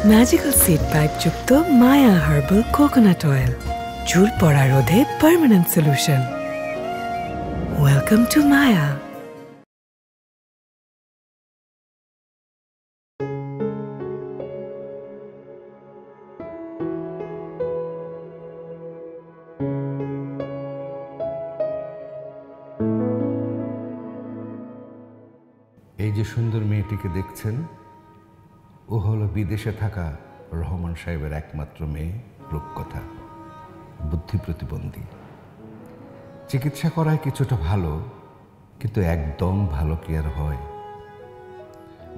Magical seed pipe যুক্ত মায়া herbal coconut oil, চুল পড়া রোধে পার্মানেন্ট সলিউশন। ওয়েলকাম টু মায়া। এই যে সুন্দর মেয়েটিকে দেখছেন, ও হলো বিদেশে থাকা রহমান সাহেবের একমাত্র মেয়ে রূপকথা, বুদ্ধি প্রতিবন্ধী। চিকিৎসা করায় কিছুটা ভালো, কিন্তু একদম ভালো কি আর হয়?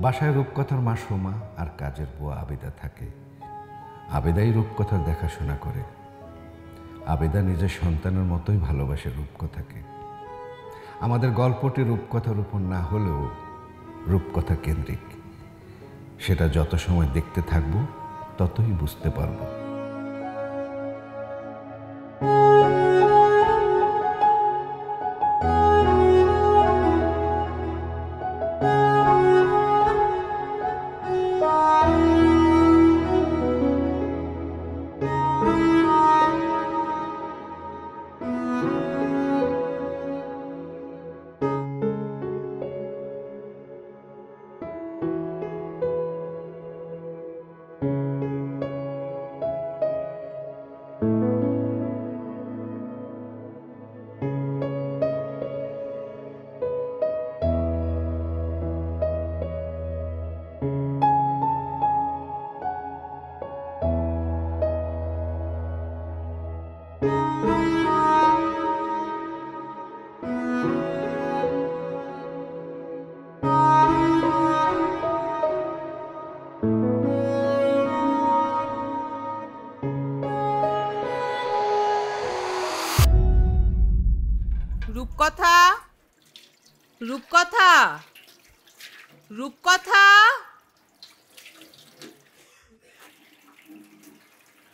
বাসায় রূপকথার মা সোমা আর কাজের বুয়া আবেদা থাকে। আবেদাই রূপকথার দেখাশোনা করে। আবেদা নিজের সন্তানের মতোই ভালোবাসে রূপকথাকে। আমাদের গল্পটি রূপকথার উপর না হলেও রূপকথা কেন্দ্রিক। সেটা যত সময় দেখতে থাকবো ততই বুঝতে পারবো। রূপকথা, রূপকথা, রূপকথা,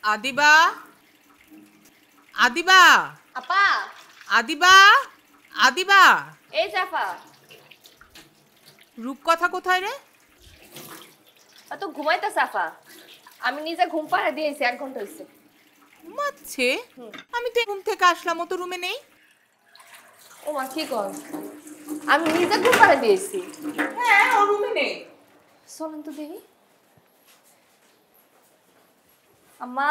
আদিবা, আদিবা, আপা, আদিবা, আদিবা। এই জাফা, রূপকথা কোথায় রে? তো ঘুমাইতে সাফা। আমি নিজে ঘুম পাড়া দিয়েছি, 1 ঘন্টা হয়েছে। ঘুমাচ্ছে? আমি তো ঘুম থেকে আসলাম, ও তো রুমে নেই। ও মা, কি কর? আমি নিজে ঘুম পাড়া দিয়েছি। হ্যাঁ, ও রুমে নেই। চলেন তো দেখি। আম্মা,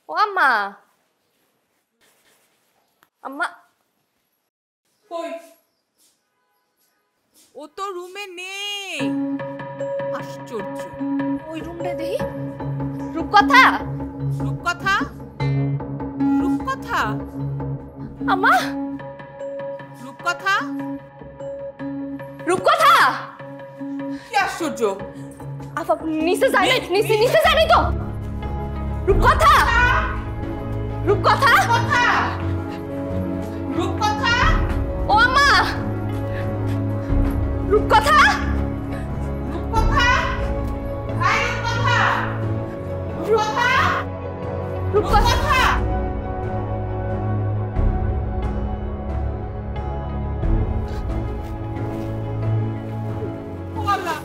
ও আম্মা, আম্মা কই? ও তো রুমে নেই। আশ্চর্য। ওই রুমটা দেখি। রূপকথা, রূপকথা, রূপকথা, আম্মা, রূপকথা। রূপকথা। কি আশ্চর্য! আপা নিচে যায় নাই, নিচে যায় নাই তো। রূপকথা, রূপকথা, রূপকথা, রূপকথা। ও আম্মা, রূপকথা, রূপকথা, এই রূপকথা, রূপকথা, রূপকথা। ও আল্লাহ,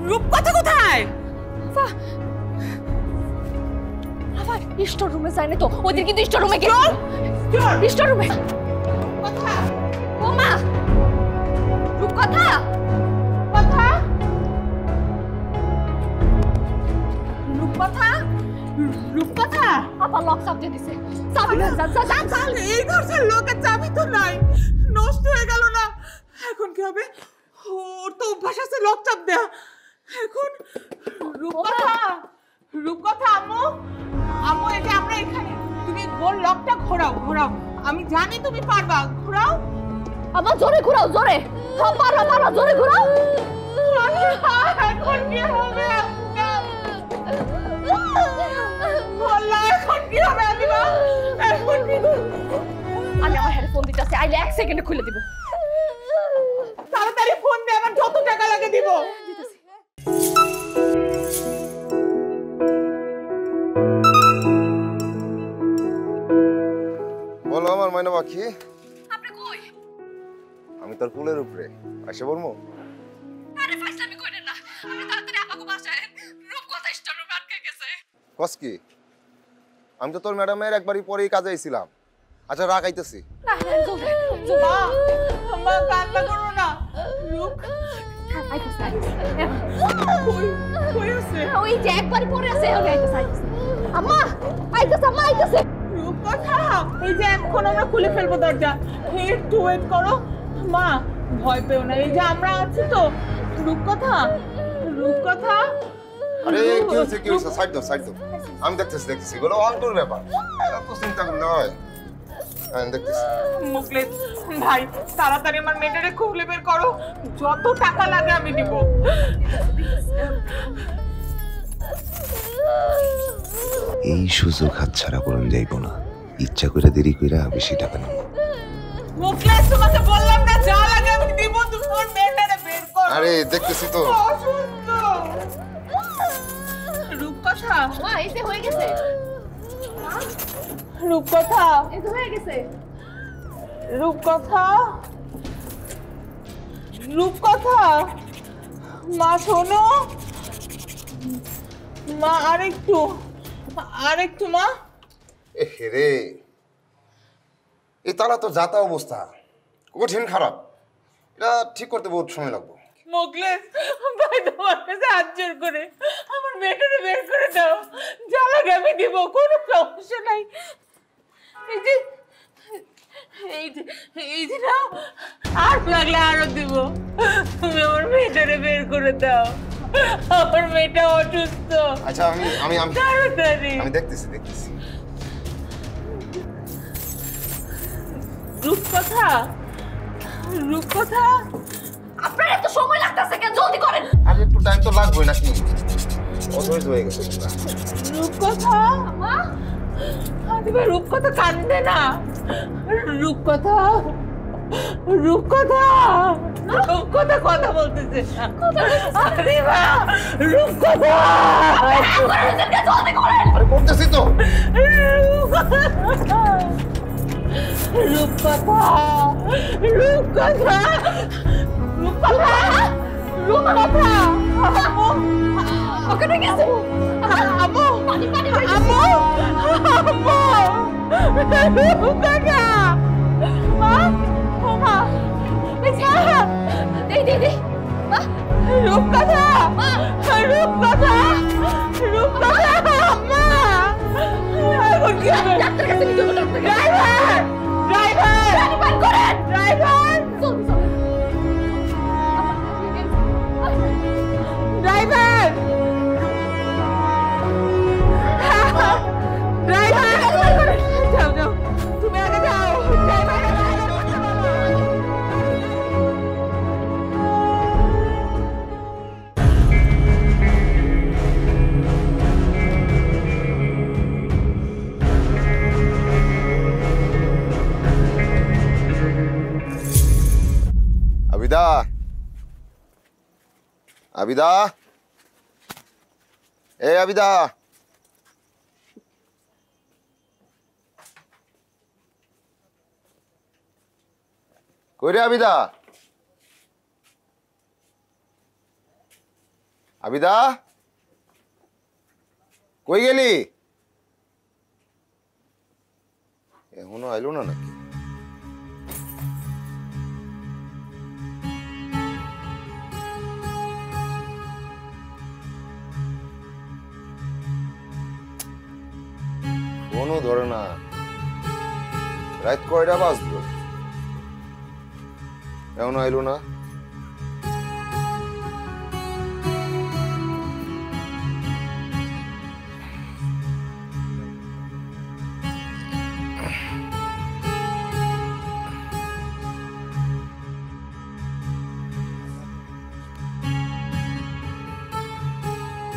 রূপকথা কোথায়? আপা স্টোর রুমে যায় না তো। ওদের কিন্তু স্টোর রুমে কি? স্টোর রুমে। রূপকথা, ও মা, রূপকথা, রূপকথা, রূপকথা, রূপকথা। আপা লক চাপ দিয়ে দিছে। চাবি না, যা। এই ঘরের লোকের চাবি তো নাই, নষ্ট হয়ে গেল না। এখন কি হবে? ওর তো অভ্যাস আছে লক চাপ দেয়া। এখন রূপকথা, রূপকথা। আম্মু, আম্মু, এই যে আমরা এখানে। তুমি গোল লকটা ঘোরাও। আমি জানি তুমি পারবা, ঘোরাও। আবার জোরে ঘুরাও, জোরে। পারো, জোরে ঘুরাও। এখন কি হবে? বললা, এখন কি হবে আদিবা? এখন কি? আমি আমার হেডফোন দিতেছি, আইলে 1 সেকেন্ডে খুলে দিব। তাড়াতাড়ি ফোন দে, আমার যত টাকা লাগে দিব। বলো আমার ময়না পাখি। আপনি কই? আমি তোর কুলের উপরে এসে বলবো। আরে ফাইজলামি কইরেন না, আমি তাড়াতাড়ি আমাকে বাসায় রূপকথা স্টোর রুমে আটকে গেছে। কস কি? আমি তো তোর ম্যাডামের একবারই পরেই কাজে আইছিলাম। আচ্ছা রাখ আইতেছি। মা মা কান্না করো না। রূপ কই আছে? ওই যে একবার পরে আছে ওই আইতাছে আম্মা আইতাছে আম্মা আইতাছে। রূপকথা এই যে এখন আমরা খুলে ফেলবো দরজা, একটু ওয়েট করো। মা ভয় পেও না, এই যে আমরা আছি তো। রূপকথা রূপকথা আরে কি হইছে সাইড দাও। আমি দেখতেছি এগুলো অন্তর ব্যাপার, এত চিন্তা করলে হয়? আমি দেখতেছি। মুকলেশ ভাই তাড়াতাড়ি আমার মেয়েটারে খুলে বের করো, যত টাকা লাগে আমি দিব। এই সুযোগ হাতছাড়া করুন যাইব না, ইচ্ছা করে দেরি কইরা বেশি টাকা নেব। মুকলেশ তোমাকে বললাম না যা লাগে আমি দিব, তুমি আমার মেয়েটারে বের করো। আরে দেখতেছি তো। অসুস্থ। রূপকথা মা এসে হয়ে গেছে। রূপকথা এই তো হয়ে গেছে। রূপকথা রূপকথা মা শোনো, মা আরেকটু মা। রে এই তালা তো যাতা অবস্থা কঠিন খারাপ, এটা ঠিক করতে বহুত সময় লাগবে। মুকলেশ ভাই তোমার কাছে হাত জোর করে আমার মেয়েটারে বের করে দাও, যা লাগে আমি দিব, কোনো সমস্যা নাই। এই যে না, আর লাগলে আরো দিব, তুমি আমার মেয়েটারে বের করে দাও, আমার মেয়েটা অসুস্থ। আচ্ছা আমি তাড়াতাড়ি। আমি দেখতেছি। রূপকথা আপনার এত সময় লাগতেছে কেন? জলদি করেন। আর একটু টাইম তো লাগবে নাকি? অসহ্য হয়ে গেছে তোমরা। রূপকথা মা আদিবা রূপকথা কান্দে না। রূপকথা কথা বলতেছে। আদিবা রূপকথা জলদি করেন। আরে করতেছি তো। রূপকথা ওখানে গেছে। আম্মু পানি আম্মু রূপকথা মা দে মা রূপকথা আম্মা এখন কি হবে? ডাক্তার কাছে নিয়ে যাবো। ড্রাইভার পানি করেন। ড্রাইভার যাও তুমি আগে যাও। আবিদা এই আবিদা, কই রে আবিদা? আবিদা কই গেলি? এখনো আইলো না নাকি? ফোনও ধরে না, রাত কয়টা বাজলো এখনো আইলো না?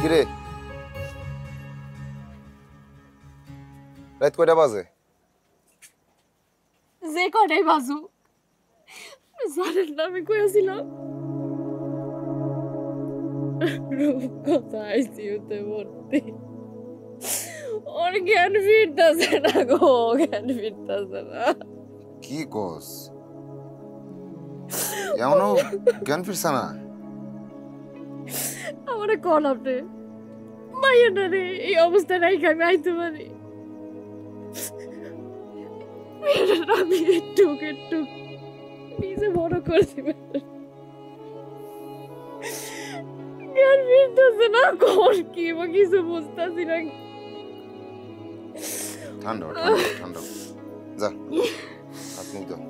কিরে রাত কয়টা বাজে? যে কটাই বাজু জানেন না আমি কইছিলাম রূপকথা আইসিইউতে ভর্তি। ওর জ্ঞান ফিরতেছে না গো, জ্ঞান ফিরতেছে না। কি কস? এমনও জ্ঞান ফিরছে না? আমারে কোন আপনি মাইয়াটা রে এই অবস্থা নাই আমি আইতে পারি আমি একটু নিজে বড় করে দিবেন জ্ঞান ফিরতেছে না কোন কি বা কিছু বুঝতেছি না ঠান্ডা ঠান্ডা যা হাত মুখ দাও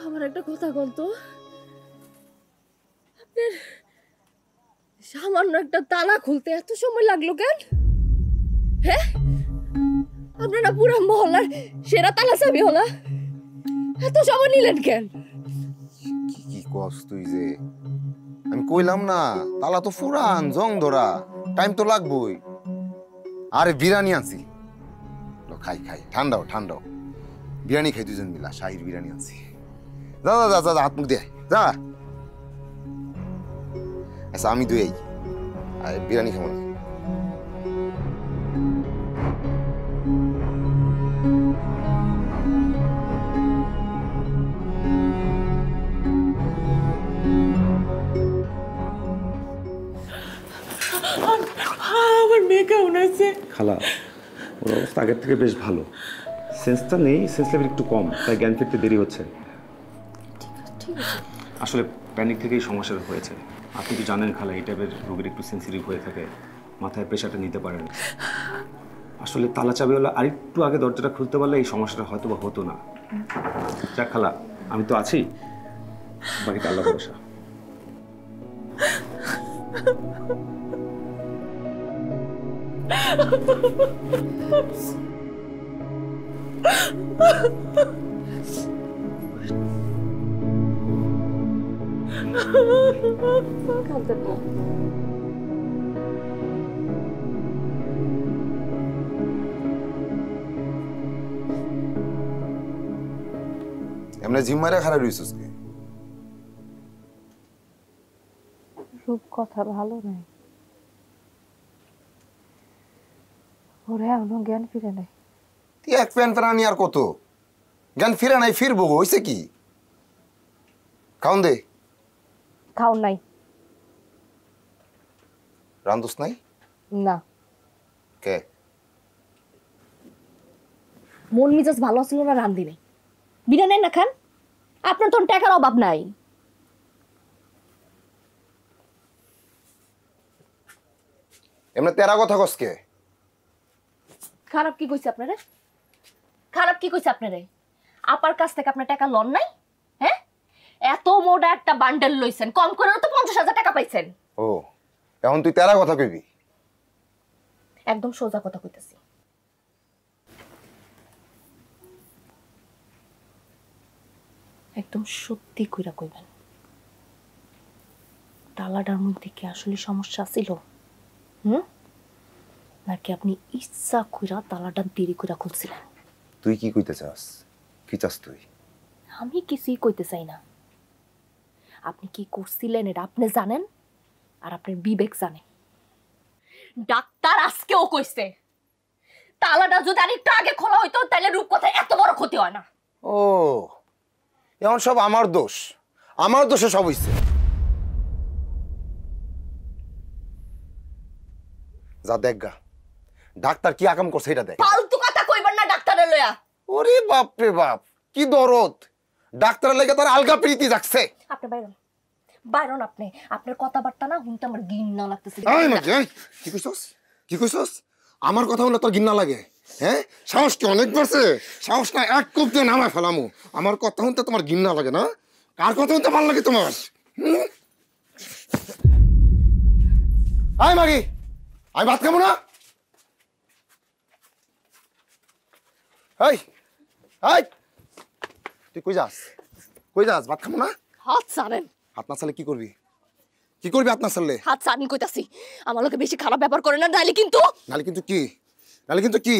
আমার একটা কথা বলতো আপনার সামান্য একটা তালা খুলতে এত সময় লাগলো কেন? হ্যাঁ আপনারা পুরো মহল্লার সেরা তালা চাবি হলা এত সময় নিলেন কেন? কি কি কস তুই যে আমি কইলাম না তালা তো ফুরান জং ধরা টাইম তো লাগবই আরে বিরিয়ানি আনছি খাই ঠান্ডাও বিরিয়ানি খাই দুজন মিলা শাহির বিরিয়ানি আনছি যা হাত মুখ দে যা আচ্ছা আমি দুই বিরিয়ানি খাবো না আমার মেয়ে কেমন আছে? খালা ওর অবস্থা আগের থেকে বেশ ভালো, সেন্সটা নেই, সেন্স লেভেল একটু কম, তাই জ্ঞান ফিরতে দেরি হচ্ছে। আসলে প্যানিক থেকেই সমস্যাটা হয়েছে। আপনি তো জানেন খালা, এই টাইপের রোগীর একটু সেন্সিটিভ হয়ে থাকে, মাথায় প্রেশারটা নিতে পারেন। আসলে তালা চাবিওয়ালা আরেকটু আগে দরজাটা খুলতে পারলে এই সমস্যাটা হয়তো বা হতো না। যাক খালা, আমি তো আছি, বাকিটা আল্লাহ ভরসা। এমনি জিম মারা খারাপ রইছিস কি? রূপ কথা ভালো নাই, ওরে এখনো জ্ঞান ফিরে নাই। তুই এক প্যান প্রাণী আর কত জ্ঞান ফিরে নাই, ফিরবো হইছে কি? খাওন দে। খাওন নাই? রান্ধুস নাই? না। কে? মন মিজাজ ভালো ছিল না, রান্ধি নাই। বিরিয়ানি না খান, আপনার তো টাকার অভাব নাই। এমনি তেরা কথা কসকে? খারাপ কি কইছে আপনারে? খারাপ কি কইছে আপনারে? আপার কাছ থেকে আপনার টাকা লন নাই? হ্যাঁ, এত মোটা একটা বান্ডেল লইছেন, কম করে তো 50,000 টাকা পাইছেন। ও, এখন তুই তেরা কথা কইবি? একদম সোজা কথা কইতেছি। একদম সত্যি কইরা কইবেন, তালাটার মধ্যে কি আসলে সমস্যা ছিল? নাকি আপনি ইচ্ছা কইরা তালাটা দেরি কইরা খুলছিলেন? তুই কি কইতে চাস? কি চাস তুই? আমি কিছুই কইতে চাই না। আপনি কি করছিলেন এটা আপনি জানেন, আর আপনার বিবেক জানে। ডাক্তার আজকেও কইছে তালাটা যদি আরেকটু আগে খোলা হইতো তাহলে রূপকথার এত বড় ক্ষতি হয় না। ও, এখন সব আমার দোষ, আমার দোষে সব হইছে। যা দেখ গা, ডাক্তার কি আকাম করছে এটা দেখ। ফালতু কথা কইবেন না ডাক্তারের লয়া। ওরে বাপ রে বাপ, কি দরদ! ডাক্তারের লাগে তার আলগা প্রীতি জাগছে। আপনি বাইরন, বাইরন আপনি। আপনার কথাবার্তা না শুনতে আমার ঘৃণা লাগতেছে। কি কইছস? কি কইছস? আমার কথা বলে তোর ঘৃণা লাগে? হ্যাঁ, সাহস কি অনেক বাড়ছে? সাহস না এক কোপ দিয়ে নামায় ফেলামু। আমার কথা শুনতে তোমার ঘৃণা লাগে না? কার কথা শুনতে ভালো লাগে তোমার? আয় মাগি, আমি ভাত খাবো না। তুই কই যাস? কই যাস? ভাত খাবো না? হাত ছাড়েন। হাত না ছাড়লে কি করবি? কি করবি হাত না ছাড়লে? হাত ছাড়েন কইতাছি। আমার লোকে বেশি খারাপ ব্যাপার করে না, নাইলে কিন্তু কি? নাহলে কিন্তু কি?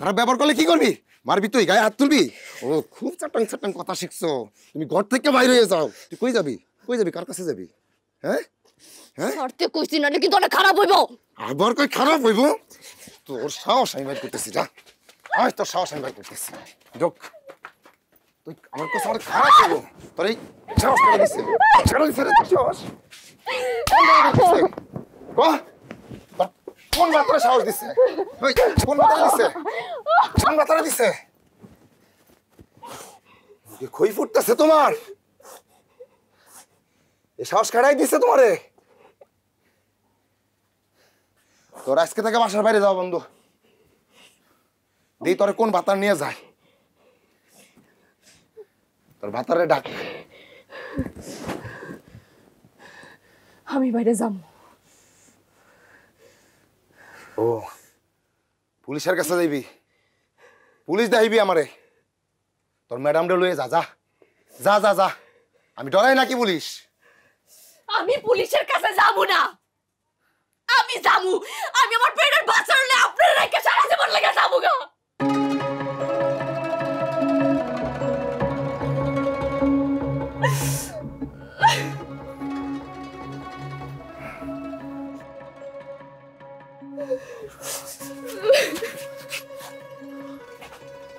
খারাপ ব্যবহার করলে কি করবি? মারবি? তুই গায়ে হাত তুলবি? ও, খুব চাটাং চাটাং কথা শিখছো। তুমি ঘর থেকে বাইরে হয়ে যাও। তুই কই যাবি? কই যাবি? কার কাছে যাবি? হ্যাঁ ছাড়তে কইছি না কিন্তু অনেক খারাপ হইব। আবার কই খারাপ হইব? তোর সাহস আমি বের করতেছি, যা আয়, তোর সাহস আমি বের করতেছি। যোগ তুই আমার কাছে আমার খারাপ হইব, তোর এই সাহস করে দিচ্ছে, ছেড়ে দিচ্ছে রে, তোর সাহস কোন মাত্রা সাহস দিচ্ছে? কোন মাত্রা দিচ্ছে? কোন মাত্রা দিচ্ছে? খই ফুটতেছে তোমার, এ সাহস কাটাই দিচ্ছে তোমারে। তোর আজকে থেকে বাসার বাইরে যাও বন্ধু, দিই তোরে কোন ভাতার নিয়ে যায়, তোর ভাতারে ডাক। আমি বাইরে যাবো। ও পুলিশের কাছে যাইবি? পুলিশ দেখাইবি আমারে? তোর ম্যাডামটা লয়ে যা, যা যা যা যা, আমি ডরাই নাকি পুলিশ? আমি পুলিশের কাছে যাবো না, আমি যাবো, আমি আমার পেটের বাচ্চা হলে আপনার রেখে সারা জীবন লেগে যাবো গা।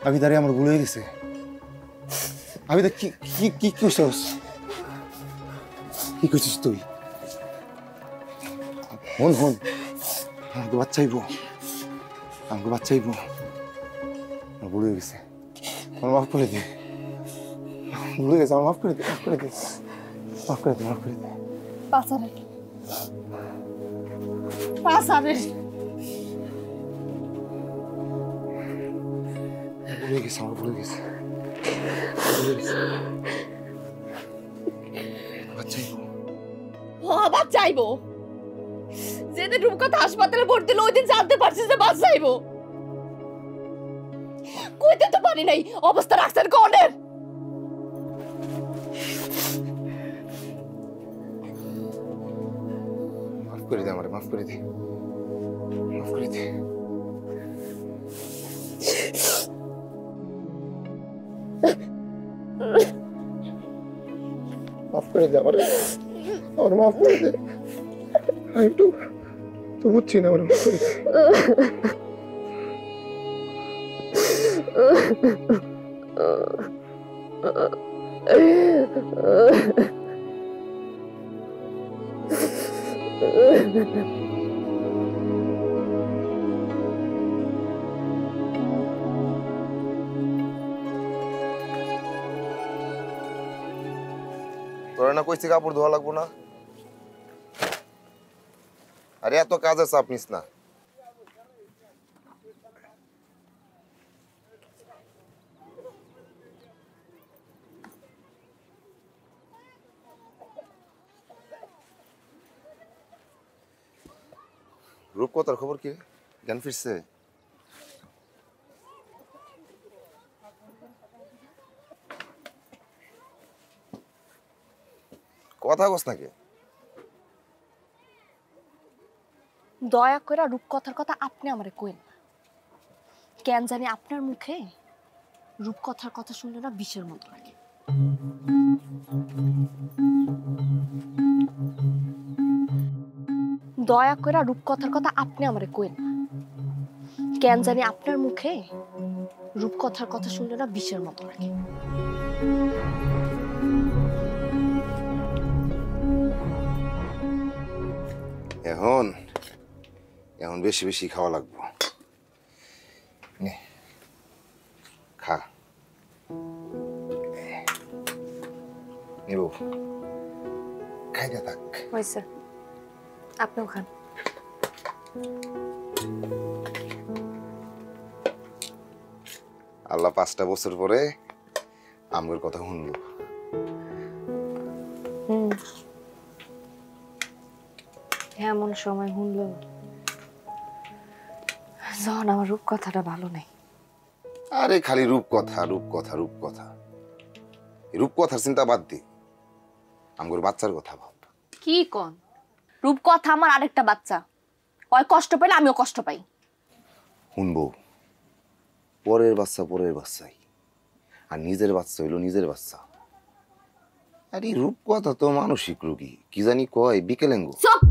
আমি দাঁড়িয়ে আমার ভুল হয়ে গেছে। আমি তো কি কি কি কইছস? কি কইছিস তুই? হন হন, আমাকে বাচ্চাইবো, আমাকে বাচ্চাইবো। আমার ভুল হয়ে গেছে, আমার মাফ করে দে। ভুল হয়ে গেছে, আমার মাফ করে দে, মাফ করে দে, মাফ করে দে, মাফ করে দে। বাঁচারে বাঁচারে, ভুল হয়ে গেছে, আমার ভুল হয়ে গেছে, বাচ্চাইবো। আবার চাইবো যেদিন রূপকথা হাসপাতালে ভর্তি হলো ওই দিন জানতে পারছিস যে বাস চাইবো, কইতে তো পারি নাই অবস্থা রাখছেন কনের। মাফ করে দে আমারে, মাফ করে দে, মাফ করে দে। মাফ করে দে আমারে, আমার মাফ করে দে। আমি একটু তো বুঝছি না, আমার মাফ করে দে। তোরা না কইছি কাপড় ধোয়া লাগবো না? আরে এত কাজের চাপ নিস না। রূপকথার খবর কি? জ্ঞান ফিরছে? কথা কস নাকি? দয়া করে রূপকথার কথা আপনি আমারে কইন না, কেন জানি আপনার মুখে রূপকথার কথা শুনলে না বিষের মতো লাগে। দয়া করে রূপকথার কথা আপনি আমারে কইন না, কেন জানি আপনার মুখে রূপকথার কথা শুনলে না বিষের মতো লাগে। এখন এখন বেশি বেশি খাওয়া লাগবো। নে খা, নেব, খাইতে থাক। হয়েছে, আপনিও খান। আল্লাহ 5টা বছর পরে আমগের কথা শুনলো। এমন সময় শুনলো যখন আমার রূপকথাটা ভালো নেই। আরে খালি রূপকথা রূপকথা রূপকথা, রূপকথার চিন্তা বাদ দি, আমগের বাচ্চার কথা ভাব। কি কোন? রূপকথা আমার আরেকটা বাচ্চা, ওই কষ্ট পেলে আমিও কষ্ট পাই। শুনবো, পরের বাচ্চা পরের বাচ্চাই, আর নিজের বাচ্চা হইলো নিজের বাচ্চা। আরে রূপকথা তো মানসিক রোগী, কি জানি কয় বিকেলেঙ্গু। চুপ,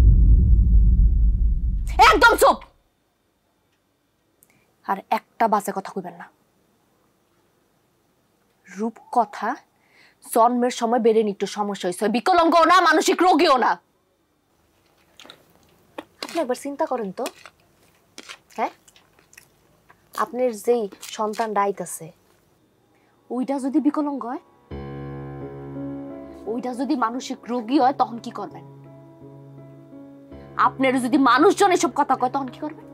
একদম চুপ। আর একটা বাজে কথা কইবেন না। রূপকথা জন্মের সময় বেড়ে একটু সমস্যা হয়েছে, বিকলাঙ্গও না, মানসিক রোগীও না। আপনি একবার চিন্তা করেন তো, হ্যাঁ, আপনার যেই সন্তান আইতাছে ওইটা যদি বিকলাঙ্গ হয়, ওইটা যদি মানসিক রোগী হয়, তখন কি করবেন? আপনার যদি মানুষজন এসব কথা কয়, তখন কি করবেন?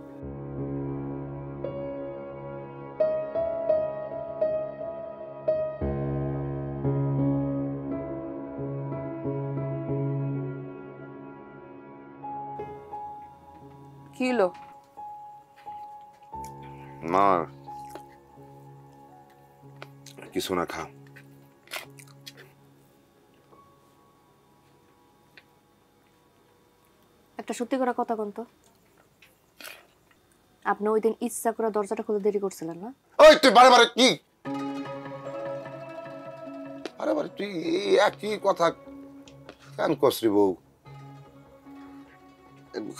কি হলো? মা কিছু না, খা। একটা সত্যি করে কথা কোন তো, আপনি ওই দিন ইচ্ছা করে দরজাটা খুলে দেরি করছিলেন না? ওই তুই বারে বারে কি, আরে বারে তুই এই একই কথা কেন করছিস বউ?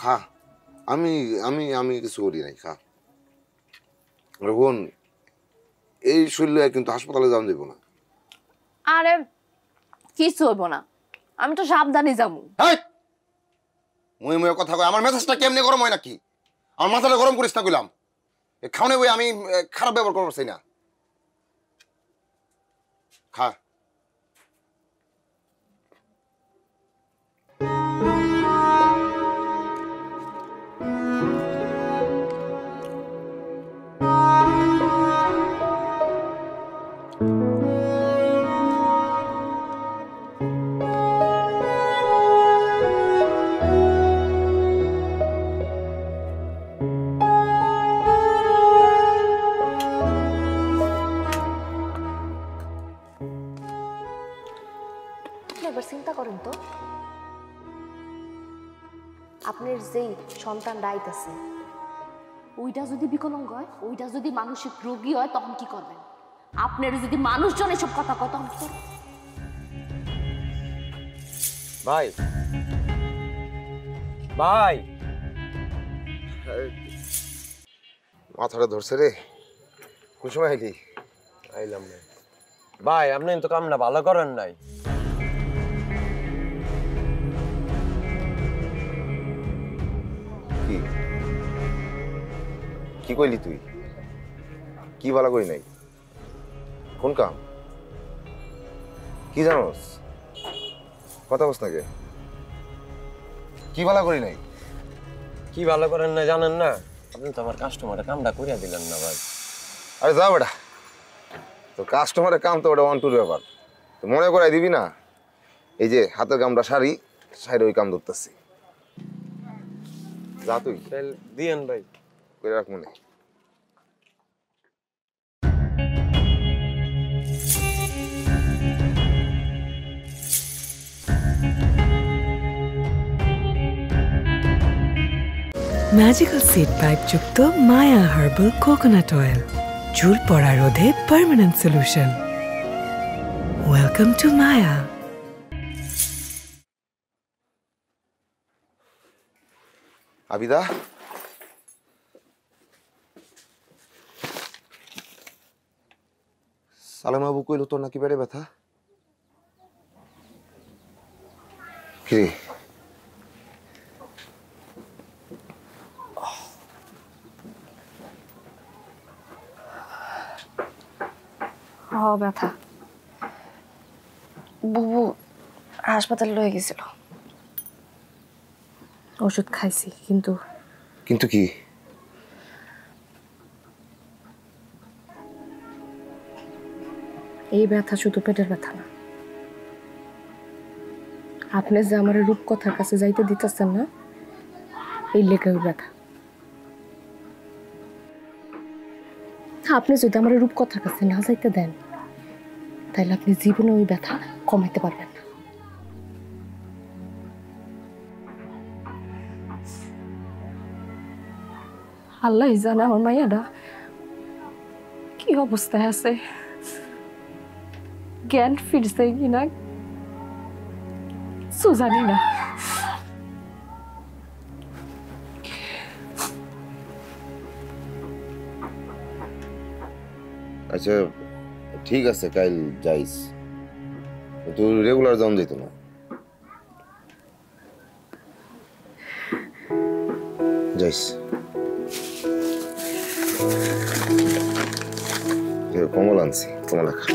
খা। আমি আমি আমি কিছু করি নাই, খা। বোন, এই শরীরে কিন্তু হাসপাতালে যাওয়া যাবো না। আরে কিছু হইব না, আমি তো সাবধানে যাবো। মুই মুয়ে কথা কই, আমার মেজাজটা কেমনে গরম হয় নাকি? আমার মাথাটা গরম করিস না কইলাম। খাওনে বই আমি খারাপ ব্যবহার করবো চাই না। খা। একবার চিন্তা করেন তো, আপনার যেই সন্তান আইতাছে ওইটা যদি বিকলাঙ্গ হয়, ওইটা যদি মানসিক রোগী হয়, তখন কি করবেন? আপনার যদি মানুষজন এসব কথা কয়, তখন কি করবেন? ভাই ভাই, মাথাটা ধরছে রে। কোন সময় আইলি? আইলাম না ভাই, আপনি তো কামটা ভালো করেন নাই। কি কি কইলি তুই? কি ভালো করি নাই? কোন কাম? কি জানোস? কথা বস নাকি? কি ভালো করি নাই? কি ভালো করেন না জানেন না? আপনি তো আমার কাস্টমারের কামটা করিয়া দিলেন না ভাই। আরে যা বেটা, তো কাস্টমারের কাম তো ওটা ওয়ান টুর ব্যাপার, তো মনে করাই দিবি না? এই যে হাতের কামটা সারি ওই কাম ধরতেছি। যা তুই দিয়েন ভাই, করে রাখ মনে। ম্যাজিক্যাল সিড পাইপ যুক্ত মায়া হার্বাল কোকোনাট অয়েল, চুল পড়া রোধে পার্মানেন্ট সলিউশন। ওয়েলকাম টু মায়া। আবিদা, সালাম বাবু কইল তোর নাকি পেটে ব্যথা? কি ব্যথা, বুবু হাসপাতালে লয়ে গেছিল, ওষুধ খাইছি, কিন্তু কিন্তু কি? এই ব্যথা শুধু পেটের ব্যথা না, আপনি যে আমার রূপকথার কাছে যাইতে দিতেছেন না, এই লেগেও ব্যথা। আপনি যদি আমার রূপকথার কাছে না যাইতে দেন, তাহলে আপনি জীবনে ওই ব্যথা কমাইতে পারবেন না। আল্লাহ জানে আমার মাইয়াটা কি অবস্থায় আছে, জ্ঞান ফিরছে কিনা কিচ্ছু জানি না। আচ্ছা ঠিক আছে, কাল যাইস, তুই রেগুলার যাওয়া যেত না। যাইস কমল আনছি, কমলা খা।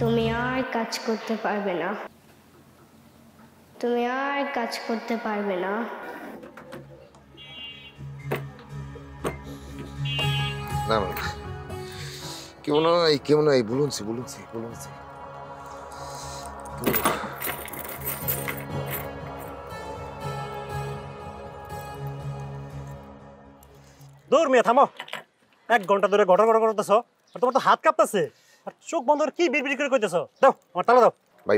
তুমি আর কাজ করতে পারবে না, তুমি আর কাজ করতে পারবে না। না না কেমন নাই, কেমন নাই, বলুনছি। দূর মিয়া থামো, 1 ঘন্টা ধরে ঘটর ঘটর করতেছ, আর তোমার তো হাত কাঁপতেছে, আর চোখ বন্ধ করে কি বিড়বিড় করে কইতেছ? দাও আমার তালা দাও। ভাই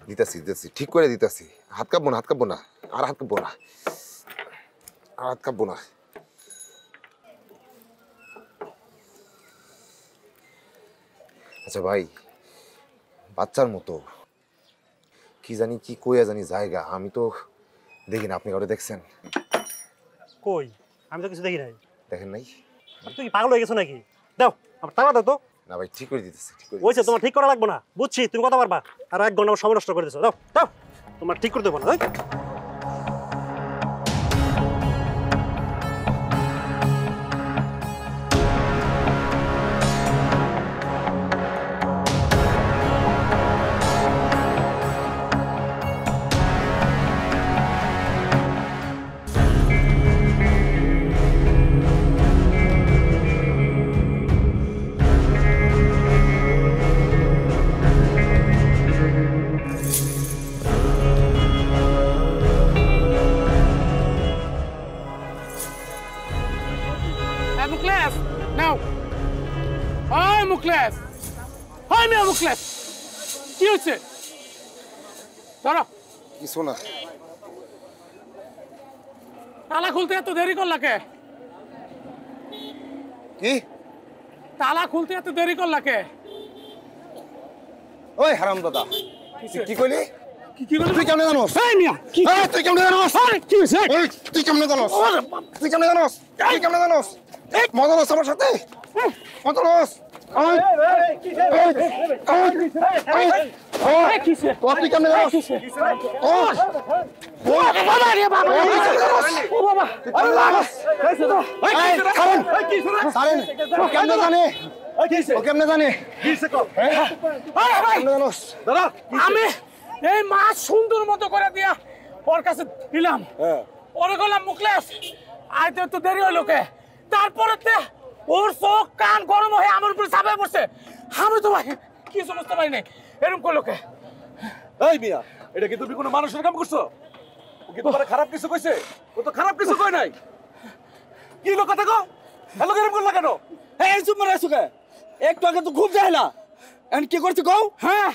দিতাছি, ঠিক করে দিতাছি। হাত কাঁপবো না, আর হাত কাঁপবো না। আচ্ছা ভাই, বাচ্চার মতো কি জানি কি কইয়া জানি জায়গা, আমি তো দেখি না। আপনি কাউকে দেখছেন? কই, আমি তো কিছু দেখি নাই। দেখেন নাই? তুই কি পাগল হয়ে গেছো নাকি? দাও আমার তালা দাও তো। না ভাই, ঠিক করে দিতেছি। ওইসে তোমার ঠিক করা লাগবে না, বুঝছি তুমি কথা পারবা, আর 1 ঘন্টা সময় নষ্ট করে দিছো। দাও তোমার ঠিক করে দেবো না। মুখলেস নাও। ওই মুখলেস, ওই মিয়া মুখলেস, কি হচ্ছে? ধরো। কিছু না। তালা খুলতে এত দেরি করলা কে? কি তালা খুলতে এত দেরি করলা কে? ওই হারাম দাদা, কি কইলি? তুই কেমনে জানোস? এই মিয়া, তুই কেমনে জানোস? কি হইছে? তুই কেমনে জানোস? মজা লস আমার সাথে, মজা লস। তুই কেমনে জানোস? কেমনে জানে? আমি এই মাছ সুন্দর মতো করে দিয়া ওর কাছে দিলাম, ওরে বললাম মুখলেস আইতে তো দেরি হইলো কে, তারপরে ওর চোখ কান গরম হয়ে আমার উপরে চাপায় পড়ছে। আমি তো ভাই কিছু বুঝতে পারি নাই, এরকম করলো কে? এই মিয়া, এটা কি তুমি কোনো মানুষের কাম করছো? ও কি তোমার খারাপ কিছু কইছে? ও তো খারাপ কিছু কই নাই। কি লোক কথা কও? হ্যালো এরকম করলা কেন? এই চুপ মারা আছো কে? একটু আগে তো খুব যাইলা, এখন কি করতে কও? হ্যাঁ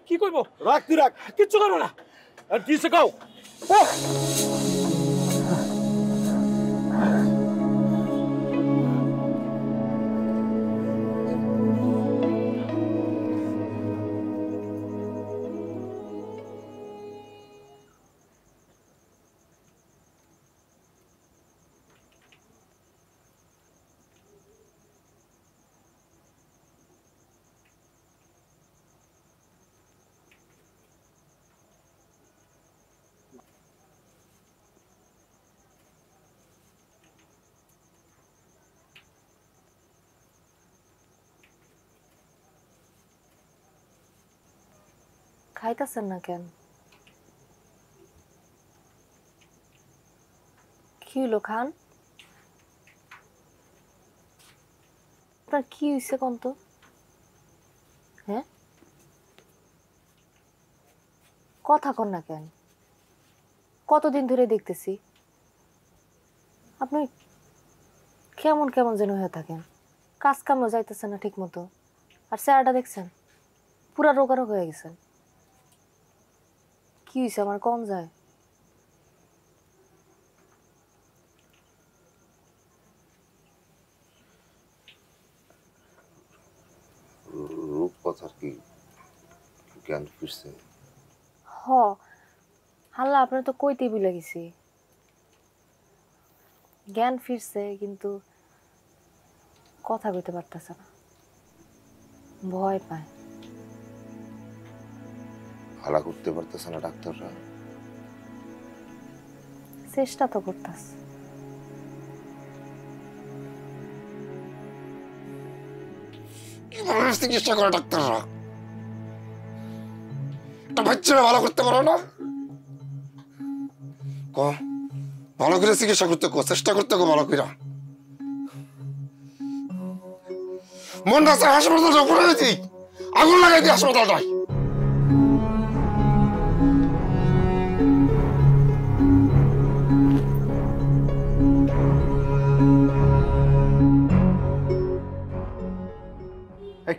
কি কইবো? রাখ, তুই রাখ, কিচ্ছু করবো না। আর কি সে কও? খাইতেছেন না কেন? কি হলো খান? আপনার কি হয়েছে কোন তো? হ্যাঁ, কথা কন না কেন? কতদিন ধরে দেখতেছি আপনি কেমন কেমন যেন হয়ে থাকেন, কাজ কামও যাইতেছে না ঠিক মতো, আর চেহারাটা দেখছেন পুরা রোগারোগ হয়ে গেছেন। কি হয়েছে আমার কম যায়? রূপকথার কি জ্ঞান ফিরছে? হ, আল্লাহ আপনার তো কইতেই ভুলে গেছি। জ্ঞান ফিরছে কিন্তু কথা কইতে পারতেছে না, ভয় পায়। হালা করতে পারতেছে না ডাক্তাররা? চেষ্টা তো করতেছে। চিকিৎসা করে ডাক্তাররা, একটা বাচ্চারা ভালো করতে পারো না? ক ভালো করে চিকিৎসা করতে কো, চেষ্টা করতে কো ভালো করে। মন আছে হাসপাতালটা করে দিই, আগুন লাগাই দিই হাসপাতালটায়।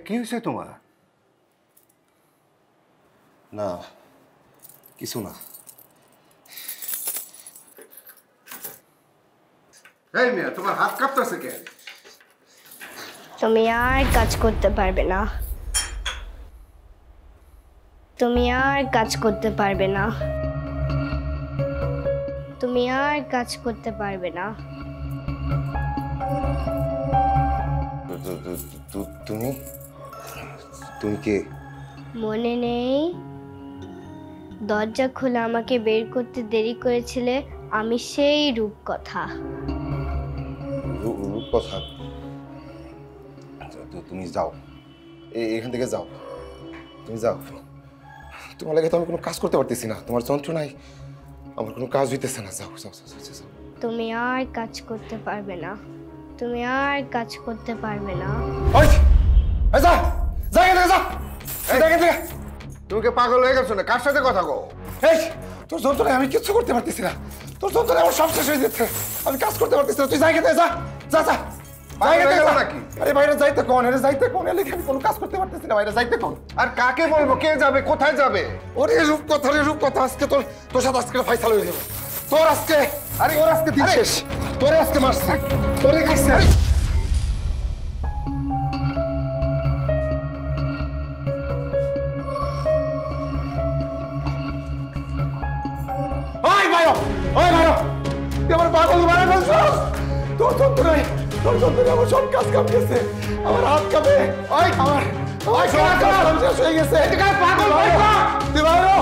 কি হয়েছে তোমার? না কিছু না। এই মেয়ে, তোমার হাত কাঁপতেছে কেন? তুমি আর কাজ করতে পারবে না। তুমি আর কাজ করতে পারবে না। তুমি আর কাজ করতে পারবে না। তুমি তুমি কে? মনে নেই? দরজা খুলে আমাকে বের করতে দেরি করেছিলে, আমি সেই রূপকথা। রূপকথা? তুমি যাও, এখান থেকে যাও, তুমি যাও। তোমার লাগে তো আমি কোনো কাজ করতে পারতেছি না, তোমার যন্ত্রণায় আমার কোনো কাজ হইতেছে না। যাও যাও যাও যাও। তুমি আর কাজ করতে পারবে না। তুমি আর কাজ করতে পারবে না। তুমি কে পাগল হয়ে গেছো না? কার সাথে কথা কও? এই তোর যন্ত্রণায় আমি কিচ্ছু করতে পারতেছি না, তোর যন্ত্রণায় আমার সব শেষ হয়ে যাচ্ছে, আমি কাজ করতে পারতেছি না। তুই যাই খেতে যা যা যা। নাকি? আরে বাইরে যাইতে কোন, আরে যাইতে কোন, এলে আমি কোনো কাজ করতে পারতেছি না, বাইরে যাইতে কোন। আর কাকে বলবো? কে যাবে? কোথায় যাবে? ওরে রূপকথা, রে রূপকথা, আজকে তোর সাথে আজকে ফাইসাল হয়ে যাবে। তোর আজকে, আরে ওর আজকে দিন শেষ, তোরে আজকে মারছে, তোরে খাইছে। ওই ভাইও, ওই ভাইও, তুই আমার পাগল মারা বলছস? তোর যন্ত্রণায় আমার সব কাজ কাম গেছে, আমার হাত কাঁপে। ওই আমার সব কাজ শেষ হয়ে গেছে। এদিকে পাগল ভাইও, তুই ভাইও,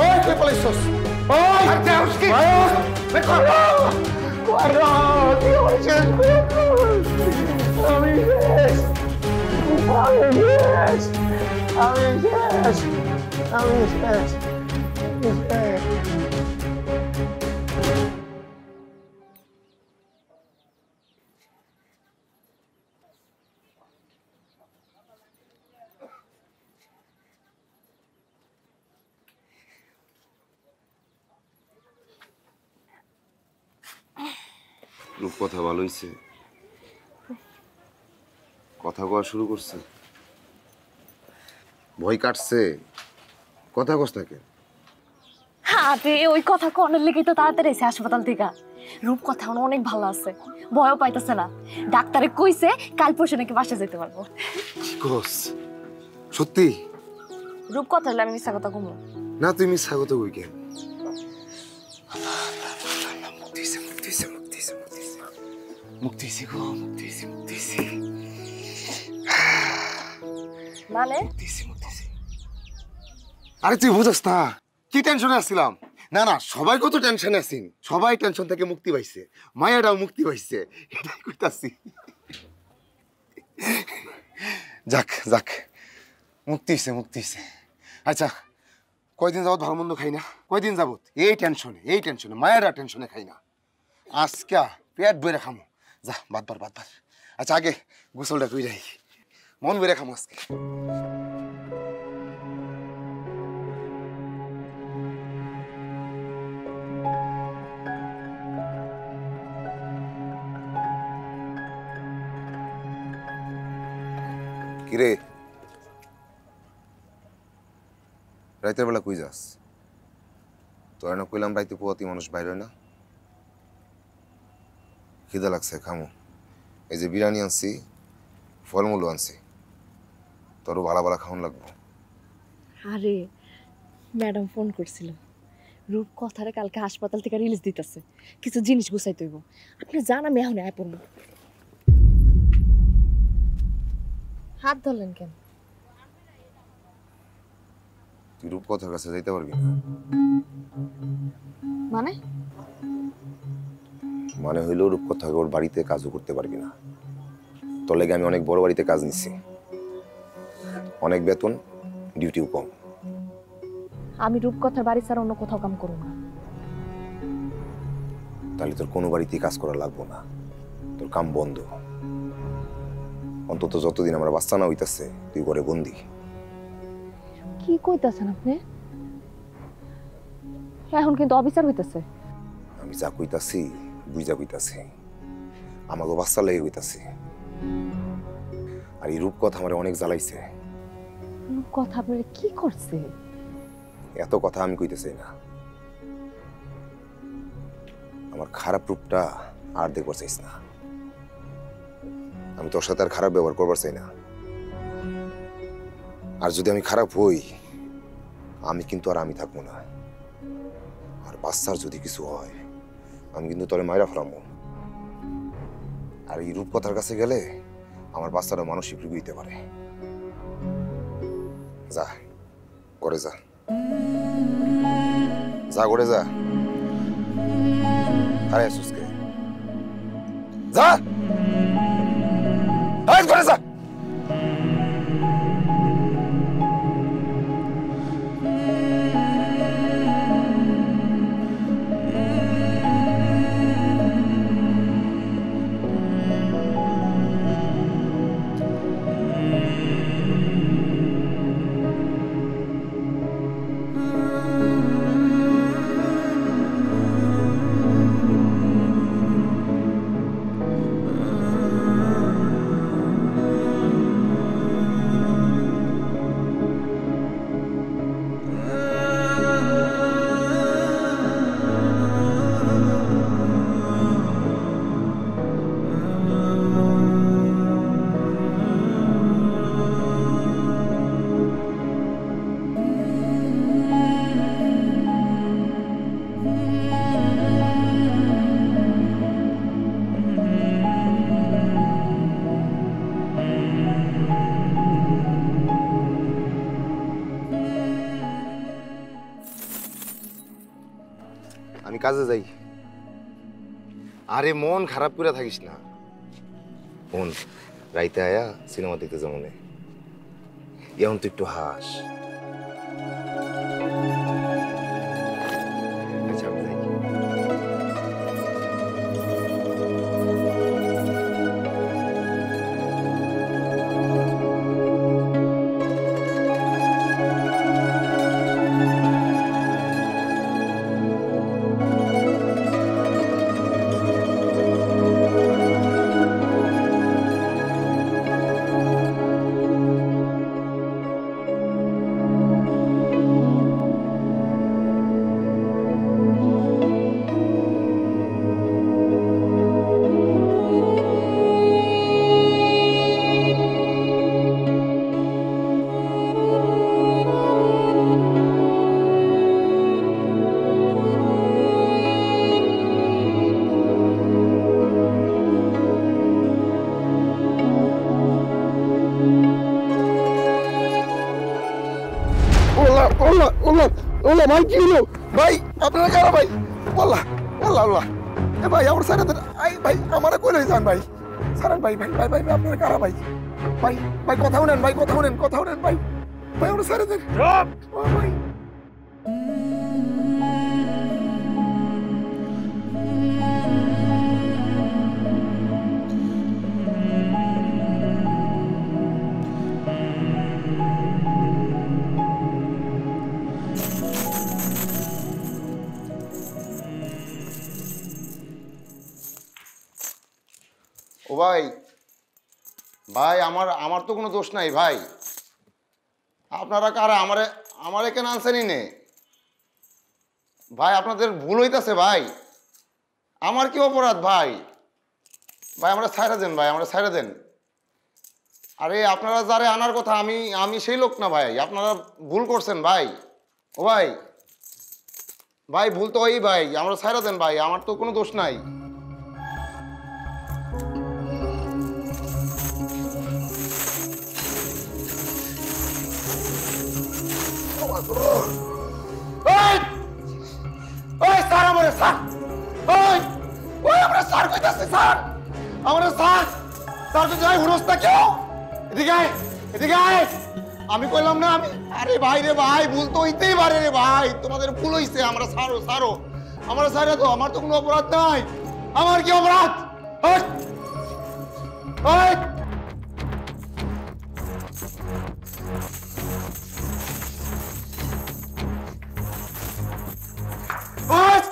ওই তুই পালিয়েছস। ওই আর যাও কি ভাইও, দেখো করো, তুই আমার শেষ করে দিস। আমি শেষ, আমি শেষ, আমি শেষ, আমি শেষ, আমি শেষ। রূপকথা ভালো হইছে, কথা কওয়া শুরু করছে, ভয় কাটছে, কথা কস থাকে। আরে ওই কথা কনের লেগেই তো তাড়াতাড়ি এসে হাসপাতাল থেকে। রূপকথা অনেক ভালো আছে, ভয়ও পাইতেছে না। ডাক্তারে কইছে কাল পরশু নাকি বাসা যেতে পারবো। কি কস? সত্যি? রূপকথা হলে আমি মিথ্যা কথা কমু না, তুই মিথ্যা কথা কই কেন? মুক্তি গো, মুক্তি। মানে? আরে তুই বুঝছ না কি টেনশনে আসছিলাম? না সবাই কত টেনশনে আছেন, সবাই টেনশন থেকে মুক্তি পাইছে, মায়াটাও মুক্তি পাইছে, এটাই কইতাছি। যাক মুক্তি হইছে। আচ্ছা কয়দিন যাবত ভালো মন্দ খাই না? কয়দিন যাবত এই টেনশনে মায়েরা টেনশনে খাই না। আজকে পেট বইরে খামো, যা বাদ। আচ্ছা আগে গোসলটা কই রাখি, মন বইরে খামো আজকে। কিরে রাতের বেলা কই যাস? তোর না কইলাম রাইতে পোয়াতি মানুষ বাইর হয় না। খিদা লাগছে, খামো। এই যে বিরিয়ানি আনছি, ফলমূল আনছি, তোরও ভালো ভালো খাওয়ান লাগবো। আরে ম্যাডাম ফোন করছিল, রূপকথারে কালকে হাসপাতাল থেকে রিলিজ দিতেছে, কিছু জিনিস গুছাইতে হইব। আপনি জান আমি এখন আয় পড়ব। হাত ধরলেন কেন? তুই রূপকথার কাছে যাইতে পারবি না। মানে? মানে হইলো রূপকথাকে ওর বাড়িতে কাজও করতে পারবি না। তোর লেগে আমি অনেক বড় বাড়িতে কাজ নিচ্ছি, অনেক বেতন, ডিউটিও কম। আমি রূপকথার বাড়ি ছাড়া অন্য কোথাও কাম করব না। তাহলে তোর কোনো বাড়িতেই কাজ করা লাগবো না, তোর কাম বন্ধ। অন্তত যতদিন আমার বাচ্চা না হইতাছে তুই ঘরে বন্দি। কি কইতাছেন আপনি? এখন কিন্তু অবিচার হইতাছে। আমি যা কইতাছি বুঝা কইতাছি, আমাকে বাচ্চা লেগে কইতাছি। আর এই রূপকথা আমার অনেক জ্বালাইছে। রূপকথা আপনার কি করছে? এত কথা আমি কইতেছি না, আমার খারাপ রূপটা আর দেখবার চাইস না। আমি তোর সাথে আর খারাপ ব্যবহার করবার চাই না। আর যদি আমি খারাপ হই, আমি কিন্তু আর আমি থাকবো না। আর বাচ্চার যদি কিছু হয়, আমি কিন্তু তোরে মাইরা ফেলামো। আর এই রূপকথার কাছে গেলে আমার বাচ্চারা মানসিক রোগী হইতে পারে। যা ঘরে যা, যা ঘরে যা। আরে সুস্কে যা, ঘরে যা। আমি কাজে যাই। আরে মন খারাপ করে থাকিস না। বোন রাইতে আয়া সিনেমা দেখতে যাবো না, এখন তো একটু হাস। আচ্ছা আমি যাই। ওলা ভাই কি হলো ভাই? আপনারা কারা ভাই? ওলা ওলা ওলা এ ভাই আমার সারা আই ভাই আমারে কই লই যান ভাই? সারান ভাই ভাই ভাই ভাই আপনারা কারা ভাই? ভাই ভাই কথা শুনেন ভাই, কথা শুনেন, কথা শুনেন ভাই। ভাই আমার সারা দেন ও ভাই। ও ভাই ভাই আমার আমার তো কোনো দোষ নাই ভাই। আপনারা কারা আমারে কেন আনছেনই নে? ভাই আপনাদের ভুল হইতাছে ভাই। আমার কি অপরাধ ভাই? ভাই আমরা ছাইড়া দেন ভাই, আমরা ছাইড়া দেন। আরে আপনারা যারে আনার কথা আমি সেই লোক না ভাই, আপনারা ভুল করছেন ভাই। ও ভাই ভাই ভুল তো ওই ভাই, আমরা ছাইড়া দেন ভাই, আমার তো কোনো দোষ নাই। ওই স্যার আমারে স্যার, ওই আমরা স্যার কইতাছি স্যার, আমরা স্যার তো যাই হুরস্তা কেউ এদিকে আয়। আমি কইলাম না আমি, আরে ভাই রে ভাই ভুল তো হইতেই পারে রে ভাই, তোমাদের ভুল হইছে, আমরা সারো আমরা সারে তো, আমার তো কোনো অপরাধ নাই। আমার কি অপরাধ?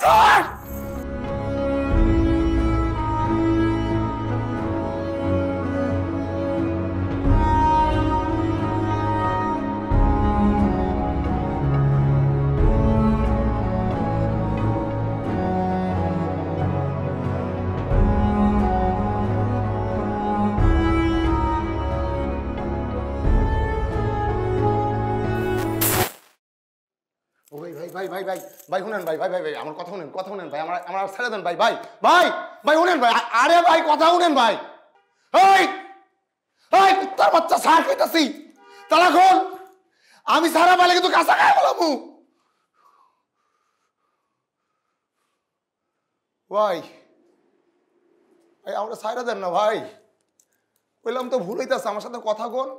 স্যার ভাই শুনেন ভাই আমার কথা শুনেন ভাই, আমার ছেড়ে দেন ভাই শুনেন ভাই, আরে ভাই কথা শুনেন ভাই। তার বাচ্চা সার কইতাছি তারা খোল, আমি সারা পাইলে কিন্তু কাঁচা খাই বললাম ভাই আমরা ছাইড়া দেন না ভাই, বললাম তো ভুল হইতাছে, আমার সাথে কথা কোন।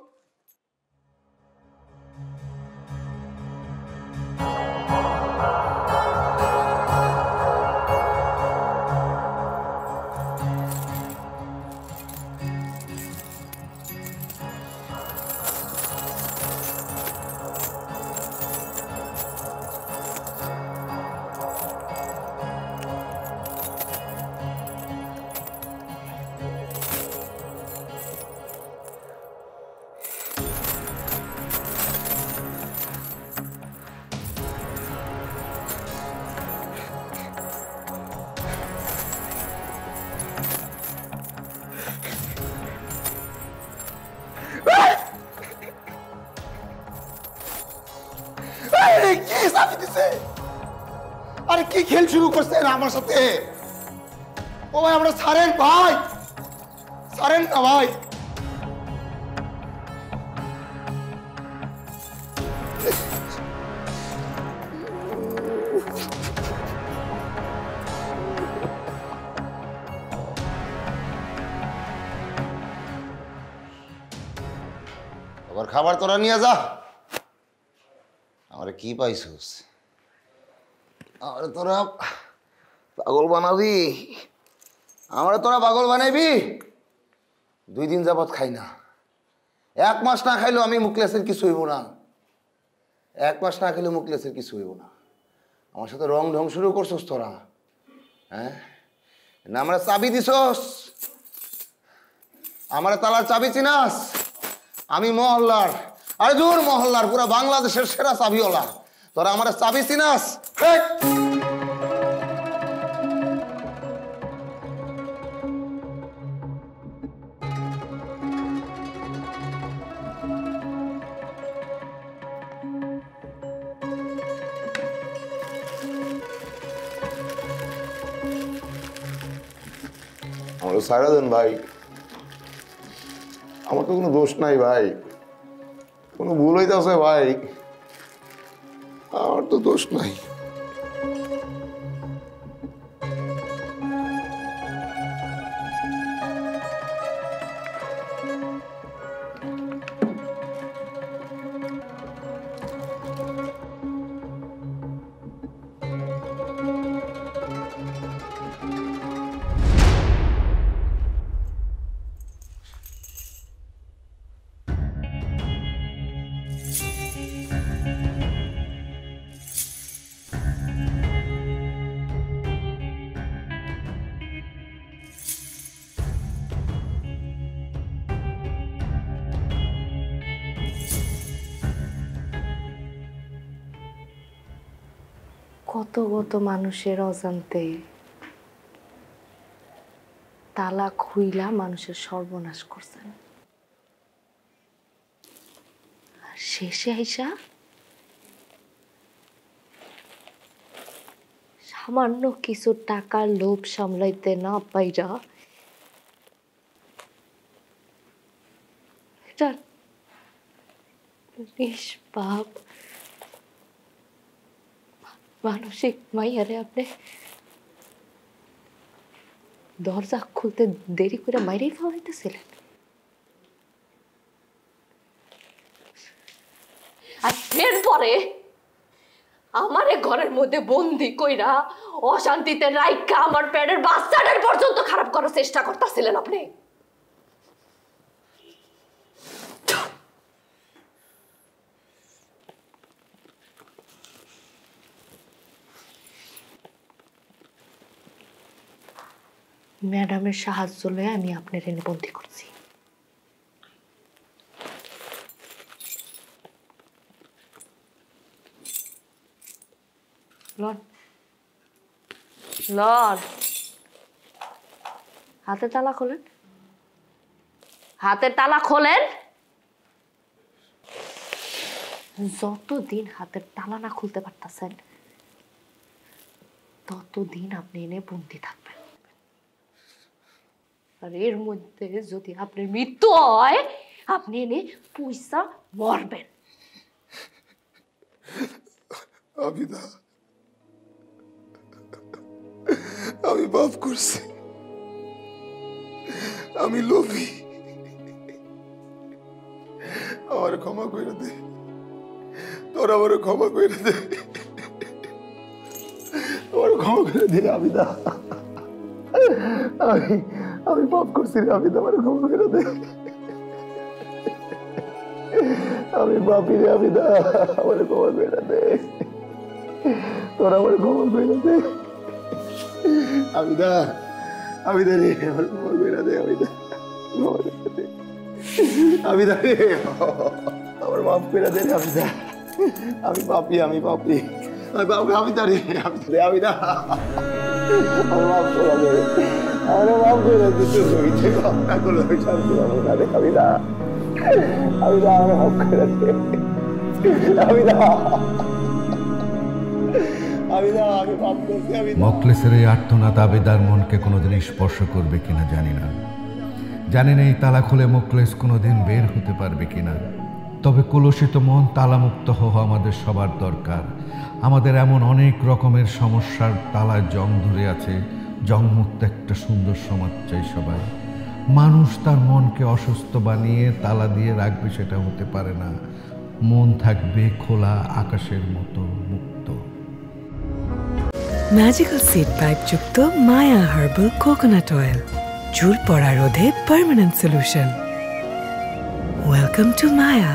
আরে কি খেল শুরু করছেন আমার সাথে? ও ভাই আমরা ছাড়েন ভাই, ছাড়েন না ভাই। আবার খাবার তোরা নিয়ে যা। আমার কি পাইছিস? তোরা পাগল বানাবি, তোরা পাগল বানাইবি। 2 দিন যাবত খাই না, 1 মাস না খাইলেও আমি মুখলেসের কিছু হইব না, 1 মাস না খাইলেও মুখলেসের কিছু হইব না। আমার সাথে রং ঢং শুরু করছস তোরা, হ্যাঁ না? আমরা চাবি দিছস, আমার তালার চাবি চিনাস? আমি মহল্লার, আরে দূর মহল্লার, পুরা বাংলাদেশের সেরা চাবিওয়ালা। তোরা আমার চাবি চিনাস? আমার সারা দেন ভাই, আমার তো কোনো দোষ নাই ভাই, কোনো ভুল হইতেছে ভাই, আমার তো দোষ নাই। কত কত মানুষের অজান্তে তালা খুইলা মানুষের সর্বনাশ করছেন, আর শেষে আইসা সামান্য কিছু টাকার লোভ সামলাইতে না পাইরা এটা নিষ্পাপ মানসিক মাইয়ারে আপনি দরজা খুলতে দেরি করে মাইরেই ফেলাইতেছিলেন। আর এরপরে আমারে ঘরের মধ্যে বন্দি কইরা অশান্তিতে রাইখা আমার পেটের বাচ্চাদের পর্যন্ত খারাপ করার চেষ্টা করতেছিলেন আপনি। ম্যাডামের সাহায্য লয়ে আমি আপনার এনে বন্দি করছি। লন লন, হাতে তালা খোলেন, হাতের তালা খোলেন। যতদিন হাতের তালা না খুলতে পারতেছেন ততদিন আপনি এনে বন্দি থাকবেন। আর এর মধ্যে যদি আপনার মৃত্যু হয় আপনি এনে পয়সা মরবেন। আবিদা, আমি পাপ করছি, আমি লোভী, আমার ক্ষমা করে দে, তোর আমার ক্ষমা করে দে, আমার ক্ষমা করে দে আবিদা, আমি পাপ করছি রে আবিদা, আমার ক্ষমা করে দে, আমি পাপি রে আবিদা, আমার ক্ষমা করে দে, তোর আমার ক্ষমা করে দে আবিদা, আবিদা রে আমার ক্ষমা করে দে আবিদা, আবিদা রে আমার মাফ করে দে আবিদা, আমি পাপি, আমি পাপি, আবিদা রে, আবিদা আমার মাফ করে দে, আমার মাফ করে দে, তুই হইতে কথা করলে শান্তি পাবো না রে আবিদা, আবিদা আমার মাফ করে দে আবিদা, মোখলেসের এই আর্তনাদ আবেদার মনকে কোনোদিন স্পর্শ করবে কিনা জানি না। জানি না এই তালা খুলে মোখলেস কোনোদিন বের হতে পারবে কিনা। তবে কলুষিত মন তালামুক্ত হওয়া আমাদের সবার দরকার। আমাদের এমন অনেক রকমের সমস্যার তালায় জং ধরে আছে। জংমুক্ত একটা সুন্দর সমাজ চাই সবাই। মানুষ তার মনকে অসুস্থ বানিয়ে তালা দিয়ে রাখবে সেটা হতে পারে না। মন থাকবে খোলা আকাশের মতো মুক্ত। ম্যাজিক্যাল সিড পাইপ যুক্ত মায়া হার্বাল কোকোনাট অয়েল, চুল পড়া রোধে permanent solution. Welcome to Maya.